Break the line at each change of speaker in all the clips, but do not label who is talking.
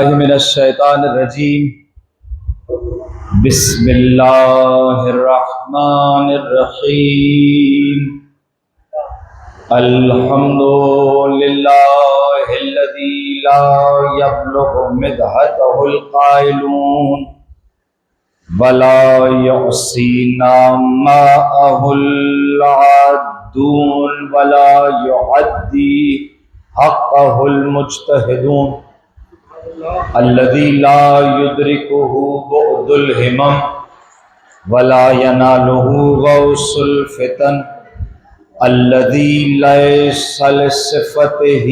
من الشیطان الرجیم بسم اللہ الرحمن الرحیم الحمد للہ الذی لا یبلغ مدحتہ القائلون ولا یحصینا ماءہ العادون ولا یعدی حقہ المجتہدون الذي لا يدركه بعد الهمم ولا يناله غوص الفتن الذي ليس لصفته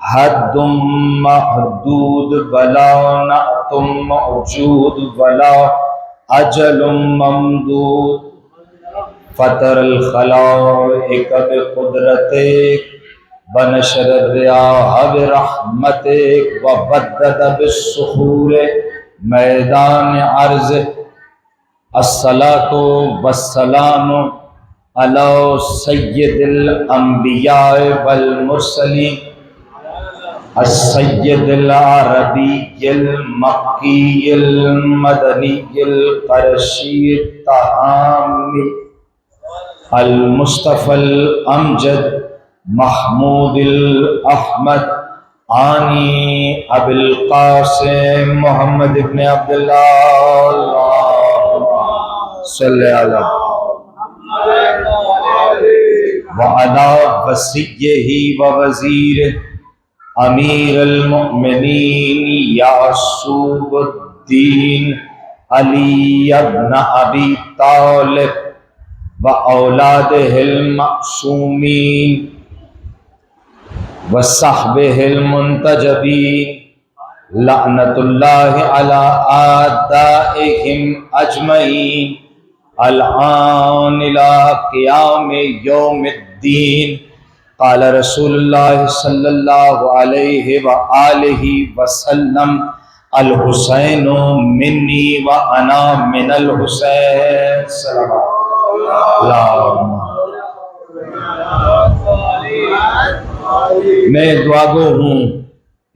حد محدود ولا نعت موجود ولا أجل ممدود فطر الخلائق بقدرتك بنشر الرياح برحمتك وبدد بالصخور میدان عرض الصلاة والسلام على سید الانبیاء والمرسلین السید العربی المکی المدنی القرشی التہامی المصطفى الامجد محمود الاحمد آنی ابو القاسم محمد ابن عبداللہ صلی اللہ وعلا وسیہ ووزیر امیر المؤمنین یعصوب الدین علی ابن ابی طالب وأولادہ المعصومین وصحبہ المنتجبین لعنت اللہ علی اعدائہم اجمعین الآن الى قیام یوم الدین قال رسول اللہ صلی اللہ علیہ وآلہ وسلم الحسین منی وانا من الحسین صلی اللہ میں دعا گو ہوں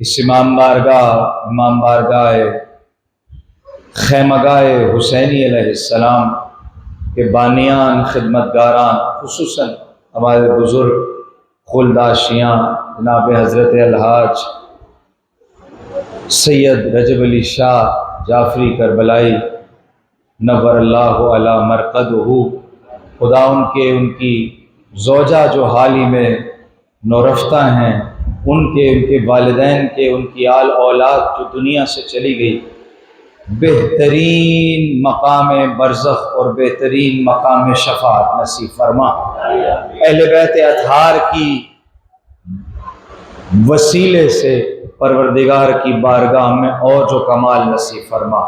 اس امام بارگاہ خیمگاہ حسینی علیہ السلام کے بانیان خدمتگاران، خصوصاً ہمارے بزرگ خلداشیاں جناب حضرت الحاج سید رجب علی شاہ جعفری کربلائی نور اللہ علی مرقدہ، خدا ان کی زوجہ جو حال ہی میں نورفتہ ہیں، ان کے والدین کے، ان کی آل اولاد جو دنیا سے چلی گئی، بہترین مقام برزخ اور بہترین مقام شفاعت نصیب فرما۔ اہل بیت اطہار کی وسیلے سے پروردگار کی بارگاہ میں اور جو کمال نصیب فرما،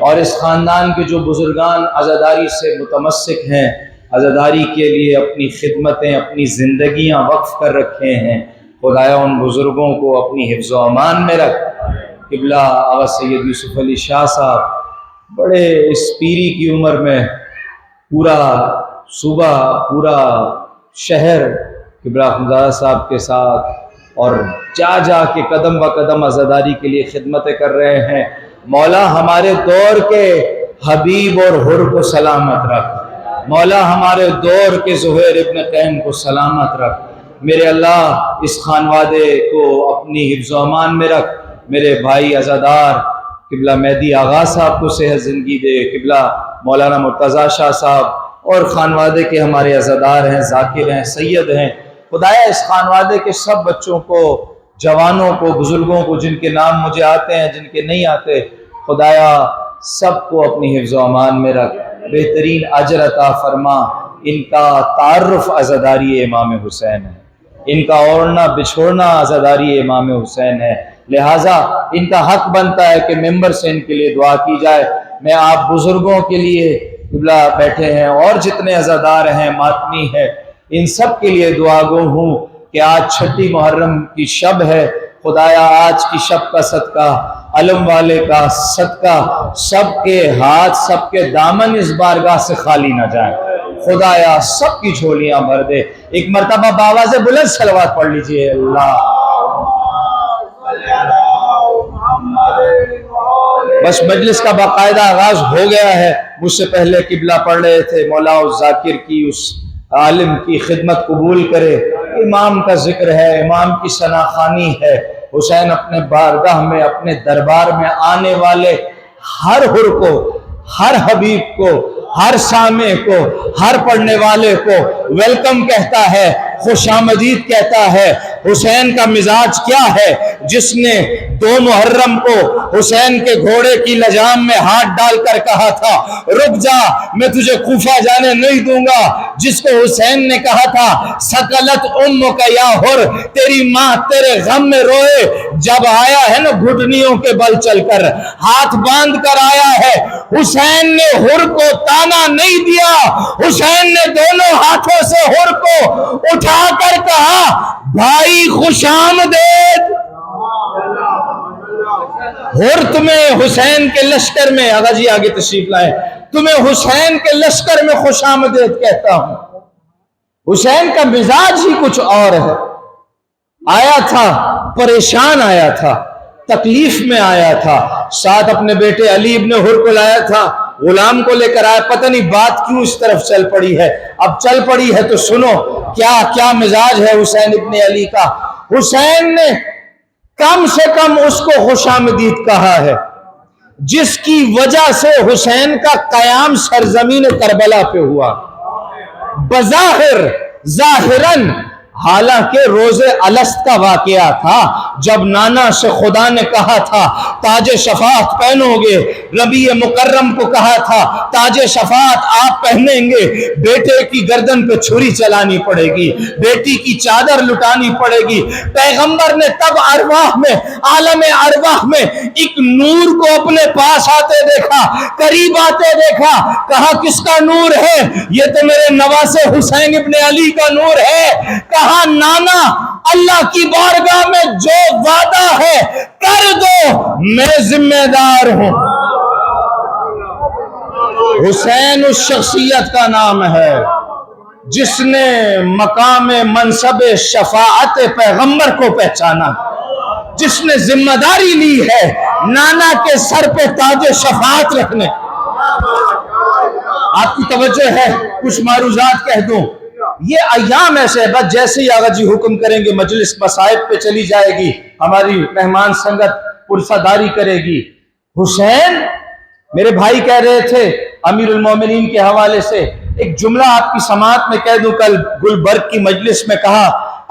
اور اس خاندان کے جو بزرگان عزاداری سے متمسک ہیں، عزاداری کے لیے اپنی خدمتیں، اپنی زندگیاں وقف کر رکھے ہیں، خدایا ان بزرگوں کو اپنی حفظ و امان میں رکھ۔ قبلہ آغا سید یوسف علی شاہ صاحب بڑے اس پیری کی عمر میں پورا صوبہ، پورا شہر قبلہ خمزادہ صاحب کے ساتھ اور جا کے قدم با قدم عزاداری کے لیے خدمتیں کر رہے ہیں۔ مولا ہمارے دور کے حبیب اور حر کو سلامت رکھ، مولا ہمارے دور کے زہیر ابن قیم کو سلامت رکھ، میرے اللہ اس خانوادے کو اپنی حفظ و امان میں رکھ، میرے بھائی عزادار قبلہ مہدی آغا صاحب کو صحت زندگی دے، قبلہ مولانا مرتضیٰ شاہ صاحب اور خانوادے کے ہمارے عزادار ہیں، ذاکر ہیں، سید ہیں، خدایا اس خانوادے کے سب بچوں کو، جوانوں کو، بزرگوں کو، جن کے نام مجھے آتے ہیں، جن کے نہیں آتے، خدایا سب کو اپنی حفظ و امان میں رکھ، بہترین اجر عطا فرما۔ ان کا تعارف عزاداری امام حسین ہے، ان کا اوڑھنا بچھوڑنا عزاداری امام حسین ہے، لہٰذا ان کا حق بنتا ہے کہ ممبر سے ان کے لیے دعا کی جائے۔ میں آپ بزرگوں کے لیے قبلہ بیٹھے ہیں اور جتنے عزادار ہیں، ماتمی ہیں، ان سب کے لیے دعا گو ہوں کہ آج 6 محرم کی شب ہے، خدایا آج کی شب کا صدقہ، علم والے کا صدقہ، سب کے ہاتھ، سب کے دامن اس بارگاہ سے خالی نہ جائیں، خدایا سب کی جھولیاں بھر دے۔ ایک مرتبہ بآواز بلند صلوات پڑھ لیجئے، اللہ بس مجلس کا باقاعدہ آغاز ہو گیا ہے. مجھ سے پہلے قبلہ پڑھ رہے تھے، مولا ذاکر کی اس عالم کی خدمت قبول کرے. امام کا ذکر ہے، امام کی ثنا خوانی ہے. حسین اپنے بارگاہ میں، اپنے دربار میں آنے والے ہر حر کو، ہر حبیب کو، ہر سامع کو، ہر پڑھنے والے کو ویلکم کہتا ہے، خوش آمدید کہتا ہے. حسین کا مزاج کیا ہے؟ جس نے 2 محرم کو حسین کے گھوڑے کی لجام میں ہاتھ ڈال کر کہا تھا رک جا میں تجھے کوفہ جانے نہیں دوں گا، جس کو حسین نے کہا تھا سکلت امک یا حر، تیری ماں تیرے غم میں روئے، جب آیا ہے نا گھٹنیوں کے بل چل کر، ہاتھ باندھ کر آیا ہے. حسین نے حر کو تانا نہیں دیا، حسین نے دونوں ہاتھوں سے حر کو اٹھا کر کہا بھائی خوش آمدید. حر تمہیں حسین کے لشکر میں، آغا جی آگے تشریف لائیں، تمہیں حسین کے لشکر میں خوش آمدید کہتا ہوں. حسین کا مزاج ہی کچھ اور ہے. آیا تھا پریشان، آیا تھا تکلیف میں، آیا تھا ساتھ اپنے بیٹے علی ابن حر کو لایا تھا، غلام کو لے کر آیا. پتہ نہیں بات کیوں اس طرف چل پڑی ہے، اب چل پڑی ہے تو سنو کیا مزاج ہے حسین ابن علی کا. حسین نے کم سے کم اس کو خوش آمدید کہا ہے جس کی وجہ سے حسین کا قیام سرزمین کربلا پہ ہوا. بظاہر ظاہراً حالانکہ روز الست کا واقعہ تھا، جب نانا سے خدا نے کہا تھا تاج شفاعت پہنو گے، ربیع مکرم کو کہا تھا تاج شفاعت آپ پہنیں گے، بیٹے کی گردن پہ چھری چلانی پڑے گی، بیٹی کی چادر لٹانی پڑے گی. پیغمبر نے تب ارواح میں، عالم ارواح میں ایک نور کو اپنے پاس آتے دیکھا، قریب آتے دیکھا. کہا کس کا نور ہے؟ یہ تو میرے نواسے حسین ابن علی کا نور ہے. کہا نانا اللہ کی بارگاہ میں جو وعدہ ہے کر دو، میں ذمہ دار ہوں. حسین اس شخصیت کا نام ہے جس نے مقام منصب شفاعت پیغمبر کو پہچانا، جس نے ذمہ داری لی ہے نانا کے سر پہ تاج شفاعت رکھنے. آپ کی توجہ ہے کچھ معروضات کہہ دوں. یہ ایام ایسے بس جیسے ہی آغا جی حکم کریں گے مجلس مصائب پہ چلی جائے گی، ہماری مہمان سنگت پرساداری کرے گی. حسین میرے بھائی کہہ رہے تھے امیر المومنین کے حوالے سے ایک جملہ آپ کی سماعت میں کہہ دوں. کل گلبرگ کی مجلس میں کہا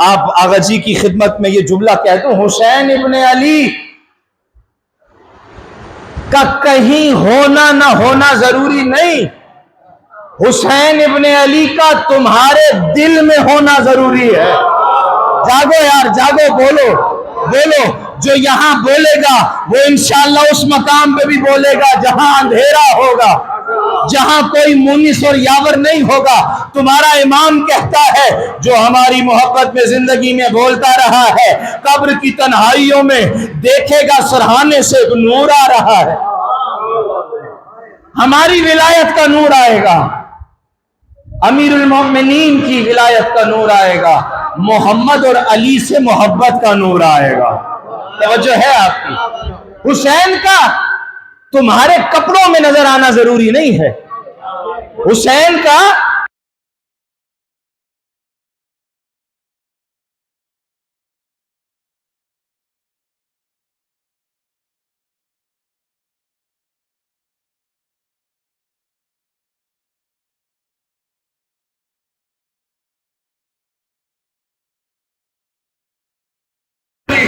آپ آغا جی کی خدمت میں یہ جملہ کہہ دوں. حسین ابن علی کا کہیں ہونا نہ ہونا ضروری نہیں، حسین ابن علی کا تمہارے دل میں ہونا ضروری ہے. جاگو یار جاگو، بولو بولو. جو یہاں بولے گا وہ انشاءاللہ اس مقام پہ بھی بولے گا جہاں اندھیرا ہوگا، جہاں کوئی مونس اور یاور نہیں ہوگا. تمہارا امام کہتا ہے جو ہماری محبت میں زندگی میں بولتا رہا ہے، قبر کی تنہائیوں میں دیکھے گا سرہانے سے ایک نور آ رہا ہے. ہماری ولایت کا نور آئے گا، امیر المومنین کی ولایت کا نور آئے گا، محمد اور علی سے محبت کا نور آئے گا. توجہ ہے آپ کی؟ حسین کا تمہارے کپڑوں میں نظر آنا ضروری نہیں ہے. حسین کا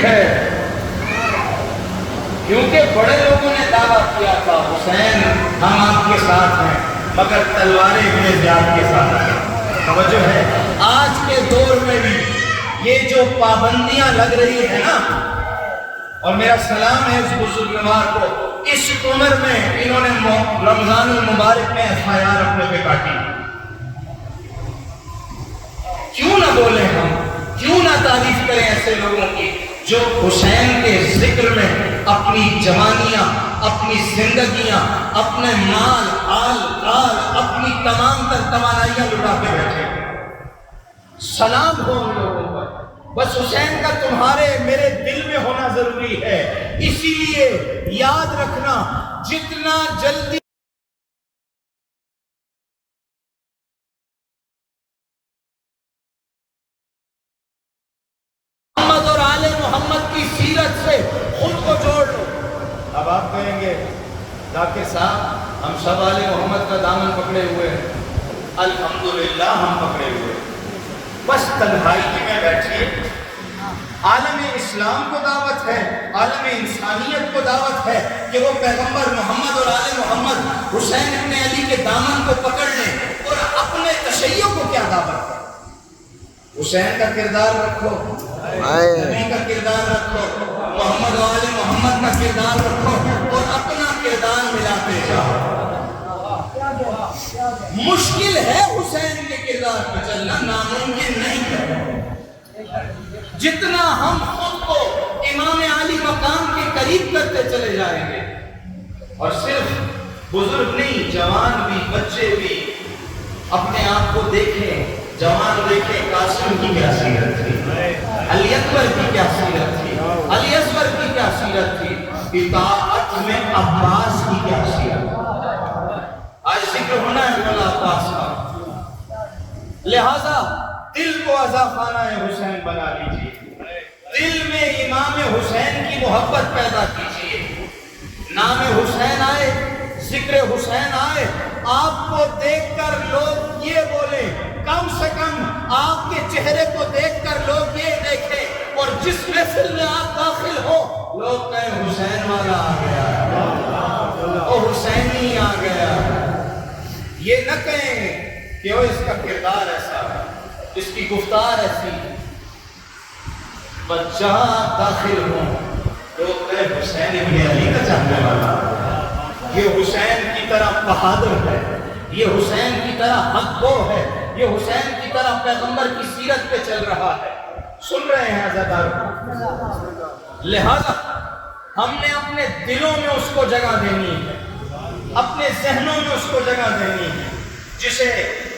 ہے کیونکہ بڑے لوگوں نے دعویٰ کیا تھا حسین ہم آپ کے ساتھ ہیں مگر تلواریں ابن زیاد کے ساتھ ہیں. توجہ ہے آج کے دور میں بھی یہ جو پابندیاں لگ رہی ہیں نا، اور میرا سلام ہے اس بزرگوار کو، اس عمر میں انہوں نے رمضان المبارک میں FIR اپنے پہ کاٹی. کیوں نہ بولیں ہم، کیوں نہ تعریف کریں ایسے لوگوں کی جو حسین کے ذکر میں اپنی جوانیاں، اپنی زندگیاں، اپنے مال اپنی تمام تر توانائیاں لٹا کے بیٹھے. سلام ہو ان لوگوں پر. بس حسین کا تمہارے میرے دل میں ہونا ضروری ہے. اسی لیے یاد رکھنا جتنا جلدی محمد اور آل محمد کی سیرت سے خود کو جوڑ لو. اب آپ کہیں گے ذاکر صاحب ہم سب آل محمد کا دامن پکڑے ہوئے ہیں. الحمدللہ ہم پکڑے ہوئے ہیں. بس تنہائی میں بیٹھیے. عالم اسلام کو دعوت ہے, عالم انسانیت کو دعوت ہے کہ وہ پیغمبر محمد اور آل محمد حسین ابن علی کے دامن کو پکڑ لیں. اور اپنے تشیع کو کیا دعوت ہے؟ حسین کا کردار رکھو, نبی کا کردار رکھو, محمد و آل محمد کا کردار رکھو اور اپنا کردار ملاتے جاؤ. مشکل ہے حسین کے کردار پہ چلنا, ناممکن نہیں ہے. جتنا ہم خود کو امام علی مقام کے قریب کرتے چلے جائیں گے, اور صرف بزرگ نہیں, جوان بھی, بچے بھی اپنے آپ کو دیکھیں. جوان دیکھیں قاسم کی کیا سیرت تھی, علی اکبر کی کیا سیرت تھی, علی اصغر کی کیا سیرت تھی, اطاعت میں عباس کی کیا سیرت تھی. آج ذکر ہونا ہے مولا عباس کا, لہذا دل کو عزا خانہ حسین بنا لیجیے. دل میں امام حسین کی محبت پیدا کیجیے. نام حسین آئے, ذکر حسین آئے, آپ کو دیکھ کر لوگ یہ بولیں, کم سے کم آپ کے چہرے کو دیکھ کر لوگ یہ دیکھیں, اور جس محفل میں آپ داخل ہو لوگ کہیں حسین والا آ گیا, او حسینی آ گیا. یہ نہ کہیں کہ وہ اس کا کردار ایسا ہے, اس کی گفتار ایسی. بس جہاں داخل ہوں لوگ کہیں حسین ابن علی کا چاہنے والا, یہ حسین کی طرح بہادر ہے, یہ حسین کی طرح حق گو ہے, یہ حسین کی طرح پیغمبر کی سیرت پہ چل رہا ہے. سن رہے ہیں عزادار؟ لہذا ہم نے اپنے دلوں میں اس کو جگہ دینی ہے, اپنے ذہنوں میں اس کو جگہ دینی ہے. جسے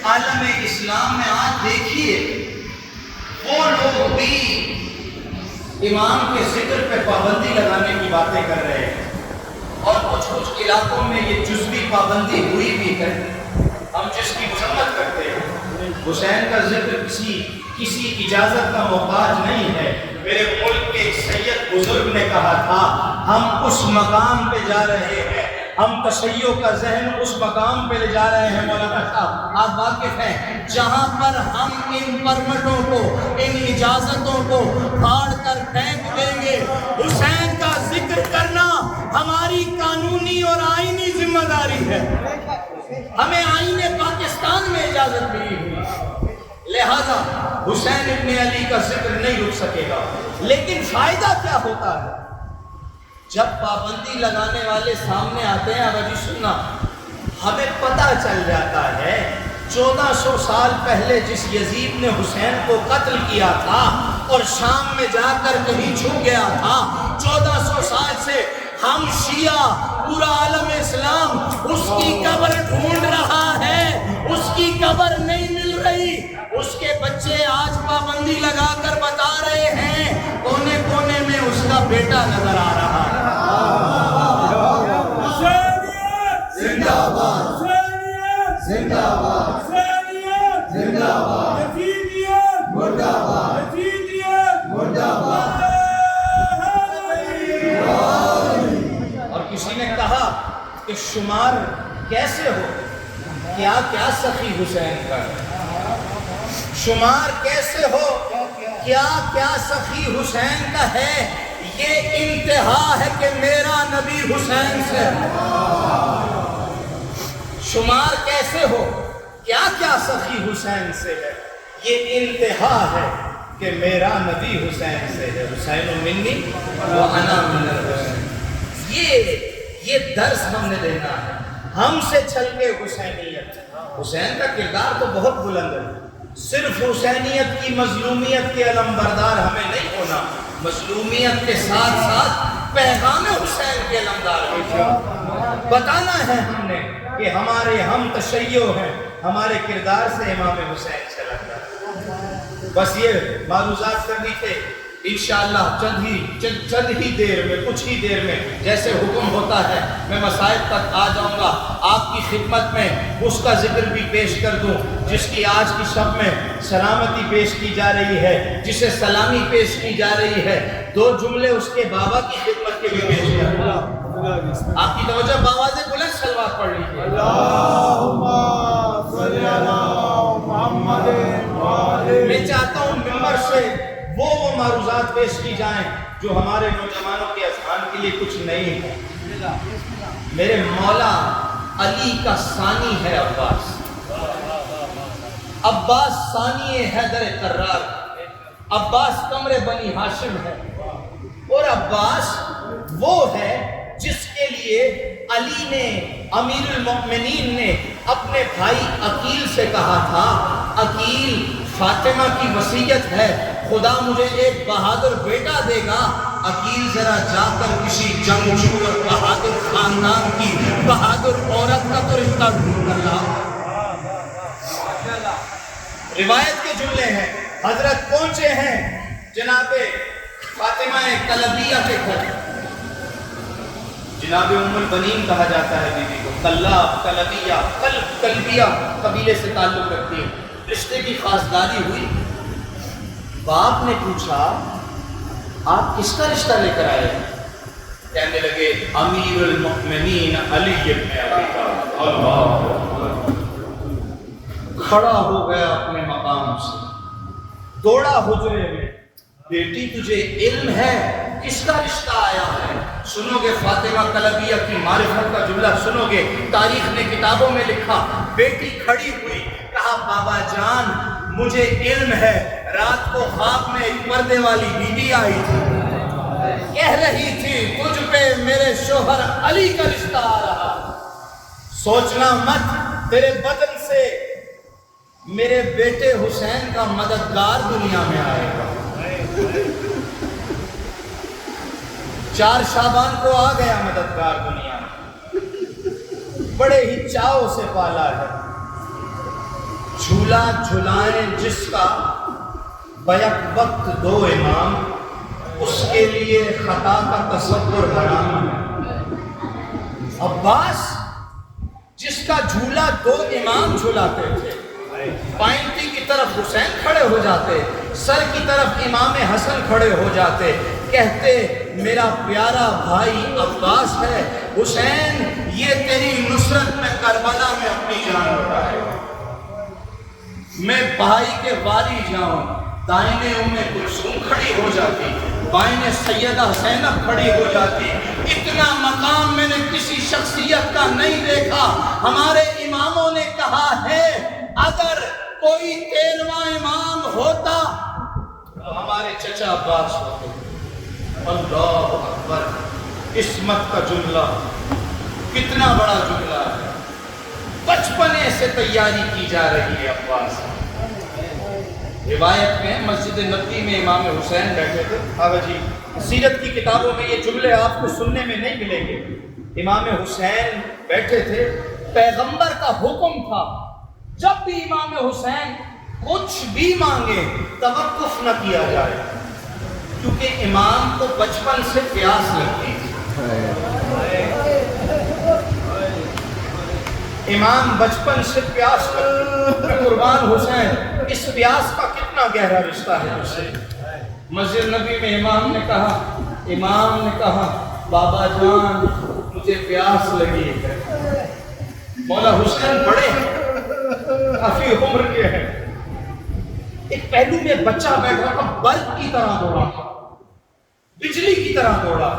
عالم اسلام میں آج دیکھیے وہ لوگ بھی امام کے ذکر پہ پابندی لگانے کی باتیں کر رہے ہیں, اور کچھ علاقوں میں یہ جزوی پابندی ہوئی بھی ہے. ہم جس کی مذمت کرتے ہیں, حسین کا ذکر کسی اجازت کا محتاج نہیں ہے. میرے ملک کے ایک سید بزرگ نے کہا تھا, ہم اس مقام پہ جا رہے ہیں, ہم تشیع کا ذہن اس مقام پہ لے جا رہے ہیں. مولانا صاحب آپ واقف ہیں, جہاں پر ہم ان پرمٹوں کو, ان اجازتوں کو پھاڑ کر پھینک دیں گے. حسین کا ذکر کرنا ہماری قانونی اور آئینی ذمہ داری ہے. ہمیں آئین پاکستان میں اجازت ملی ہوئی, لہذا حسین ابن علی کا ذکر نہیں رک سکے گا. لیکن فائدہ کیا ہوتا ہے جب پابندی لگانے والے سامنے آتے ہیں؟ اب سننا, ہمیں پتہ چل جاتا ہے 1400 سال پہلے جس یزید نے حسین کو قتل کیا تھا اور شام میں جا کر کہیں چھپ گیا تھا, 1400 سال سے ہم شیعہ, پورا عالم اسلام اس کی قبر ڈھونڈ رہا ہے, اس کی قبر نہیں مل رہی. اس کے بچے آج پابندی لگا کر بتا رہے ہیں کونے کونے میں اس کا بیٹا نظر آ رہا ہے. زندہ باد, زندہ باد, زندہ باد, مردہ باد, مردہ باد. اور کسی نے کہا کہ شمار کیسے ہو, کیا کیا سخی حسین کا, شمار کیسے ہو, کیا کیا سخی حسین کا ہے. یہ انتہا ہے کہ میرا نبی حسین سے. شمار کیسے ہو, کیا کیا سخی حسین سے ہے. یہ انتہا ہے کہ میرا نبی حسین سے ہے. حسین منی وانا من الحسین. یہ درس ہم نے دینا ہے. ہم سے چھل کے حسینیت. حسین کا کردار تو بہت بلند ہے, صرف حسینیت کی مظلومیت کے علمبردار ہمیں نہیں ہونا, مظلومیت کے ساتھ ساتھ پیغام حسین کے علمدار ہونا. بتانا ہے ہم نے کہ ہمارے ہم تشیع ہیں, ہمارے کردار سے امام حسین سے لگتا ہے. بس یہ معروضات کرنی تھے.
انشاءاللہ چند ہی دیر میں، کچھ ہی دیر میں جیسے حکم ہوتا ہے میں مسائل تک آ جاؤں گا، آپ کی خدمت میں اس کا ذکر بھی پیش کر دوں جس کی آج کی شب میں سلامتی پیش کی جا رہی ہے، جسے سلامی پیش کی جا رہی ہے۔ دو جملے اس کے بابا کی خدمت کے بھی پیش کر دوں۔ آپ کی توجہ باواز بلند صلوات پڑھ لیجیے۔
اللہم صلی علی محمد
میں چاہتا ہوں ممبر سے وہ معروضات پیش کی جائیں جو ہمارے نوجوانوں کے اذہان کے لیے کچھ نہیں ہے۔ میرے مولا علی کا ثانی ہے عباس، عباس ثانی حیدر کرار، عباس قمر بنی ہاشم ہے، اور عباس وہ ہے جس کے لیے علی نے، امیر المؤمنین نے اپنے بھائی عقیل سے کہا تھا، عقیل فاطمہ کی وصیت ہے، خدا مجھے ایک بہادر بیٹا دے گا، عقیل ذرا جا کر کسی جنگجو اور بہادر خاندان کی بہادر عورت کا تو رشتہ ڈھونڈ کر لا۔ روایت کے جملے ہیں، حضرت پہنچے ہیں جناب فاطمہ کلبیہ کے گھر، جناب ام البنین کہا جاتا ہے بیوی کو، کلاب، کلبیہ، کلبیہ قبیلے سے تعلق رکھتی ہے، رشتے کی خاصداری ہوئی۔ باپ نے پوچھا آپ کس کا رشتہ لے کر آئے؟ کہنے لگے امیر المؤمنین علی ابن ابی طالب۔ اللہ کھڑا ہو گیا اپنے مقام سے، دوڑا حجرے میں، بیٹی تجھے علم ہے کس کا رشتہ آیا ہے؟ سنو گے فاطمہ کلبیہ کی معرفت کا جملہ سنو گے، تاریخ نے کتابوں میں لکھا، بیٹی کھڑی ہوئی، کہا بابا جان مجھے علم ہے، رات کو خواب میں ایک پردے والی بی بی آئی تھی، کہہ رہی تھی تجھ پہ میرے شوہر علی کا رشتہ آ رہا، سوچنا مت تیرے بدن سے میرے بیٹے حسین کا مددگار دنیا میں آئے گا۔ 4 شعبان کو آ گیا مددگار دنیا میں، بڑے ہی چاؤ سے پالا ہے، جھولا جھلائیں جس کا بیک وقت 2 امام، اس کے لیے خطا کا تصور حرام ہے۔ عباس جس کا جھولا 2 امام جھلاتے تھے، پائنٹی کی طرف حسین کھڑے ہو جاتے، سر کی طرف امام حسن کھڑے ہو جاتے، کہتے میرا پیارا بھائی عباس ہے، حسین یہ تیری نصرت میں کربلا میں اپنی جان لٹائے، میں بھائی کے والی جاؤں، دائنے ام کلثوم کھڑی ہو جاتی، بائیں سیدہ زینب کھڑی ہو جاتی، اتنا مقام میں نے کسی شخصیت کا نہیں دیکھا۔ ہمارے اماموں نے کہا ہے اگر کوئی 13واں امام ہوتا تو ہمارے چچا عباس ہوتے۔ اللہ اکبر، عصمت کا جملہ کتنا بڑا جملہ ہے، بچپنے سے تیاری کی جا رہی ہے عباس۔ روایت میں مسجد نبوی میں امام حسین بیٹھے تھے، جی سیرت کی کتابوں میں یہ جملے آپ کو سننے میں نہیں ملیں گے، امام حسین بیٹھے تھے، پیغمبر کا حکم تھا جب بھی امام حسین کچھ بھی مانگے توقف نہ کیا جائے، کیونکہ امام کو بچپن سے پیاس لگتی تھی، امام بچپن سے پیاس لگتی، قربان حسین اس پیاس کا کتنا گہرا رشتہ ہے اس سے۔ مسجد نبی میں امام نے کہا بابا جان مجھے پیاس لگی ہے، مولا حسین بڑے ہیں، کافی عمر کے ہیں، ایک پہلو میں بچہ بیٹھا تھا، برق کی طرح دوڑا، بجلی کی طرح دوڑا،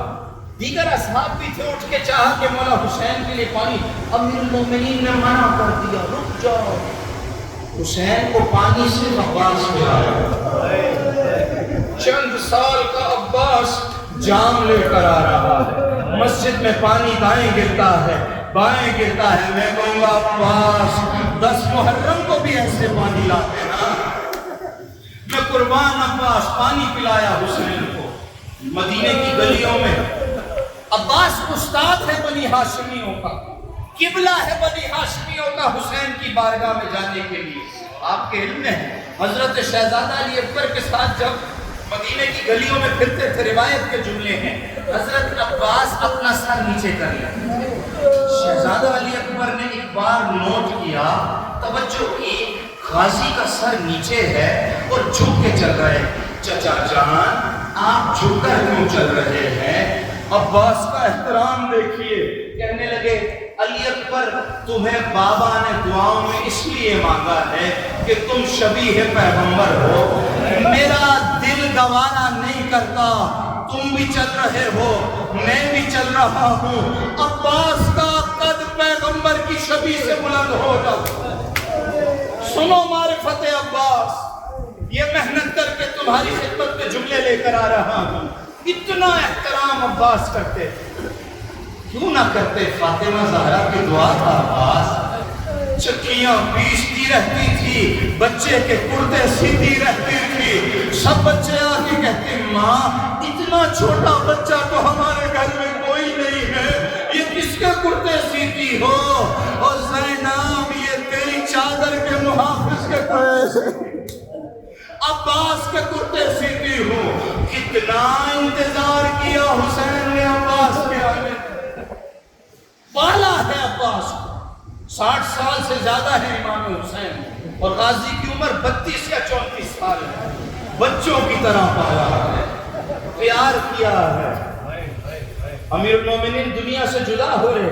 دیگر اصحاب بھی تھے، اٹھ کے چاہا کہ مولا حسین کے لیے پانی، امیر المومنین نے منع کر دیا، رک جاؤ، حسین کو پانی سے عباس پلایا، چند سال کا عباس جام لے کر آ رہا ہے، مسجد میں پانی دائیں گرتا ہے بائیں گرتا ہے، میں کہوں گا عباس 10 محرم کو بھی ایسے پانی لاتے نا، میں قربان عباس پانی پلایا حسین کو مدینے کی گلیوں میں۔ عباس استاد ہے بنی ہاشمیوں کا، قبلہ ہے بنی ہاشمیوں کا حسین کی بارگاہ میں جانے کے لیے۔ آپ کے علم میں حضرت شہزادہ علی اکبر کے ساتھ جب مدینے کی گلیوں میں پھرتے تھے، روایت کے جملے ہیں، حضرت عباس اپنا سر نیچے کر لیا۔ شہزادہ علی اکبر نے ایک بار نوٹ کیا، توجہ کی، غازی کا سر نیچے ہے اور جھک کے چل رہے ہیں۔ چچا جان آپ جھک کر کیوں چل رہے ہیں؟ عباس کا احترام دیکھیے۔ کہنے لگے علی اکبر تمہیں بابا نے دعاؤں میں اس لیے مانگا ہے کہ تم شبیہ پیغمبر ہو، میرا دل گوارا نہیں کرتا، تم بھی چل رہے ہو میں بھی چل رہا ہوں۔ عباس کا قد پیغمبر کی شبیہ سے بلند ہوگا۔ سنو معرفت عباس، یہ محنت کر کے تمہاری خدمت میں جملے لے کر آ رہا ہوں۔ اتنا احترام عباس کرتے، کیوں نہ کرتے فاطمہ زہرا کی دعا کا عباس؟ چکیاں پیستی رہتی تھی، بچے کے کرتے سیتی رہتی تھی، سب بچے آ کے کہتے ماں اتنا چھوٹا بچہ تو ہمارے گھر میں کوئی نہیں ہے، یہ کس کے کرتے سیتی ہو؟ اور زینب یہ تیری چادر کے محافظ کے کرتے، عباس کے کرتے سیتی ہوں۔ کتنا انتظار کیا حسین نے عباس کے آنے، پالا ہے عباس کو، 60 سال سے زیادہ ہے امام حسین، اور غازی کی عمر 32 یا 34 سال ہے، بچوں کی طرح پالا ہے، پیار کیا ہے۔ امیر المومنین دنیا سے جدا ہو رہے،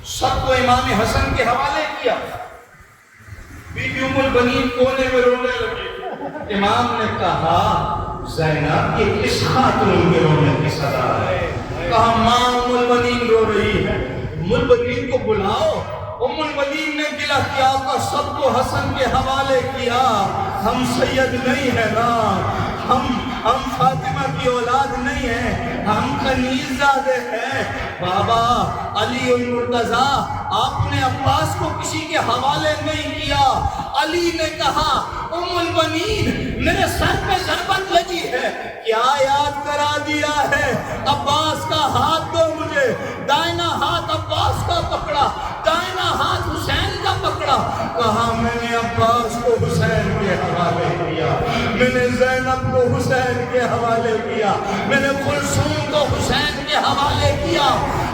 سب کو امام حسن کے حوالے کیا، بی بی ام البنین کونے میں رونے لگے۔ امام نے کہا زینب یہ کس خاتون کے رونے کی صدا ہے؟ کہا ماں ام البنین رو رہی ہے، ام البنین کو بلاؤ۔ ام البنین نے گلہ کیا کہ سب کو حسن کے حوالے کیا، ہم سید نہیں ہیں نا، ہم فاطمہ کی اولاد نہیں ہیں، ہم کنیز زادے ہیں۔ بابا علی المرتضیٰ آپ نے عباس کو کسی کے حوالے نہیں کیا۔ علی نے کہا ام البنین میرے سر پہ ضربت لگی ہے، کیا یاد کرا دیا ہے؟ عباس کا ہاتھ دو مجھے، دائنا ہاتھ عباس کا پکڑا، دائنا ہاتھ حسین کا پکڑا، کہا میں نے عباس کو حسین کے حوالے کیا، میں نے زینب کو حسین کے حوالے کیا، میں نے کلثوم کو حسین کے حوالے کیا۔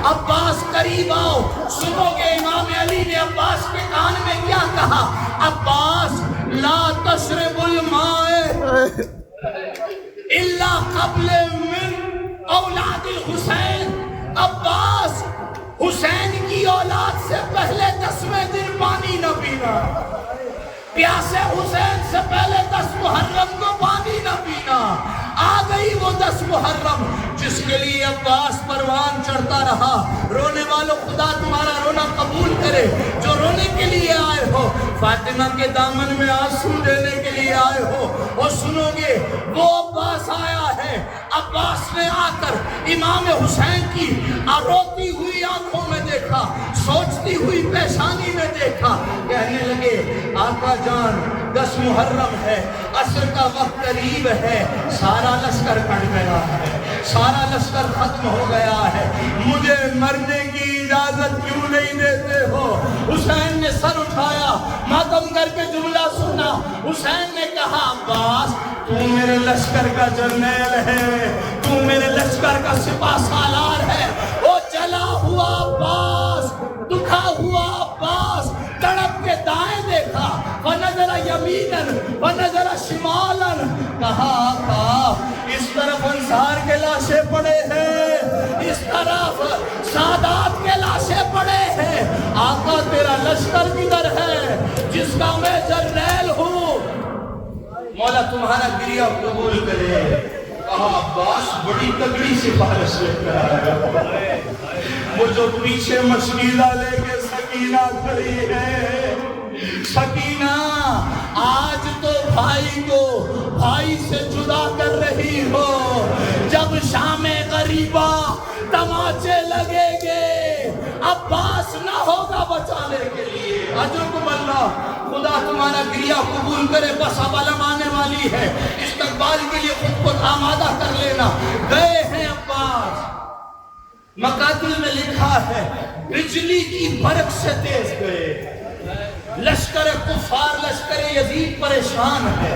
عباس قریب آؤ، سنو گے امام علی نے عباس کے کان میں کیا کہا؟ عباس لا تشرب الماء الا قبل من اولاد الحسین، عباس حسین کی اولاد سے پہلے 10ویں دن پانی نہ پینا، پیاسے حسین سے پہلے 10 محرم کو پانی نہ پینا۔ آ گئی وہ 10 محرم جس کے لیے عباس پروان چڑھتا رہا۔ رونے والوں خدا تمہارا رونا قبول کرے، جو رونے کے لیے آئے ہو، فاطمہ کے دامن میں آنسو دینے کے لیے آئے ہو، اور سنو گے وہ عباس آیا ہے۔ عباس نے آ کر امام حسین کی روتی ہوئی آنکھوں میں دیکھا، سوچتی ہوئی پیشانی میں دیکھا، کہنے لگے آقا جان 10 محرم ہے، عصر کا وقت قریب ہے، سارا لشکر کٹ گیا ہے، سارا لشکر ختم ہو گیا ہے، مجھے مرنے کی اجازت کیوں نہیں دیتے ہو؟ حسین نے سر اٹھایا، ماتم کر کے جملہ سنا۔ حسین نے کہا عباس تو میرے لشکر کا جرنیل ہے، تو میرے لشکر کا سپاہ سالار ہے۔ وہ جلا ہوا عباس، دکھا ہوا عباس تڑپ کے دائیں دیکھا، فنظر یمیناً فنظر شمالاً، کہا آقا اس طرف انصار کے لاشیں پڑے ہیں، اس طرف سادات کے لاشیں پڑے ہیں، آقا تیرا لشکر کدھر ہے جس کا میں جرنیل ہوں؟ مولا تمہارا گریہ قبول کرے۔ کہا عباس بڑی تگڑی سفارش لے کر آیا، وہ جو پیچھے مشکیلہ لے کے سکینہ کھڑی ہے، سکینہ آج تو بھائی کو بھائی سے جدا کر رہی ہو، جب شام غریبہ تماچے لگے گے عباس نہ ہوگا بچانے کے لیے۔ اجرکم اللہ، خدا تمہارا گریہ قبول کرے۔ بس اب علم آنے والی ہے، استقبال کے لیے خود کو آمادہ کر لینا۔ گئے ہیں عباس، مقاتل میں لکھا ہے بجلی کی برق سے تیز گئے، لشکر کفار لشکر یزید پریشان ہے،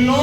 9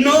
9